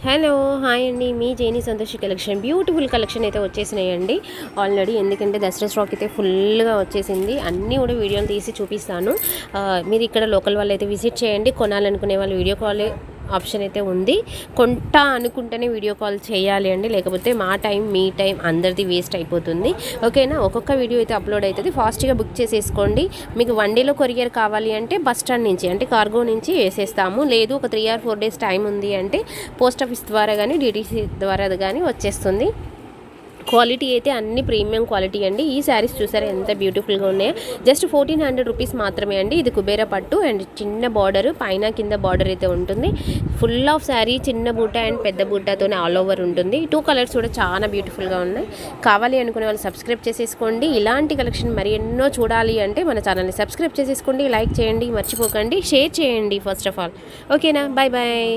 Hello hi అండి, మీ జేని Santoshi collection beautiful collection అయితే వచ్చేసినాయండి already. ఎందుకంటే దసరా స్టాక్ అయితే ఫుల్గా వచ్చేసింది. అన్నీ కూడా వీడియోలు తీసి చూపిస్తాను. మీరు ఇక్కడ లోకల్ వాళ్ళు అయితే విజిట్ చేయండి. కొనాలనుకునే వాళ్ళు వీడియో కాల్ ఆప్షన్ అయితే ఉంది. కొంటా అనుకుంటేనే వీడియో కాల్ చేయాలి అండి, లేకపోతే మా టైం మీ టైం అందరిది వేస్ట్ అయిపోతుంది. ఓకేనా? ఒక్కొక్క వీడియో అయితే అప్లోడ్ అవుతుంది. ఫాస్ట్గా బుక్ చేసేసుకోండి. మీకు 1 డేలో కొరియర్ కావాలి అంటే బస్ స్టాండ్ నుంచి అంటే కార్గో నుంచి వేసేస్తాము. లేదు ఒక 3 or 4 days టైం ఉంది అంటే పోస్ట్ ఆఫీస్ ద్వారా కానీ డిటీసీ ద్వారా కానీ వచ్చేస్తుంది. క్వాలిటీ అయితే అన్ని ప్రీమియం క్వాలిటీ అండి. ఈ శారీస్ చూసారా ఎంత బ్యూటిఫుల్గా ఉన్నాయో. జస్ట్ 1400 రూపీస్ మాత్రమే అండి. ఇది కుబేర పట్టు అండ్ చిన్న బార్డర్, పైన కింద బార్డర్ అయితే ఉంటుంది. ఫుల్ ఆఫ్ శారీ చిన్న బూట అండ్ పెద్ద బూటతోనే ఆల్ ఓవర్ ఉంటుంది. 2 కలర్స్ కూడా చాలా బ్యూటిఫుల్గా ఉన్నాయి. కావాలి అనుకునే వాళ్ళు సబ్స్క్రైబ్ చేసేసుకోండి. ఇలాంటి కలెక్షన్ మరి ఎన్నో చూడాలి అంటే మన ఛానల్ని సబ్స్క్రైబ్ చేసేసుకోండి, లైక్ చేయండి, మర్చిపోకండి, షేర్ చేయండి ఫస్ట్ ఆఫ్ ఆల్. ఓకేనా? Bye bye.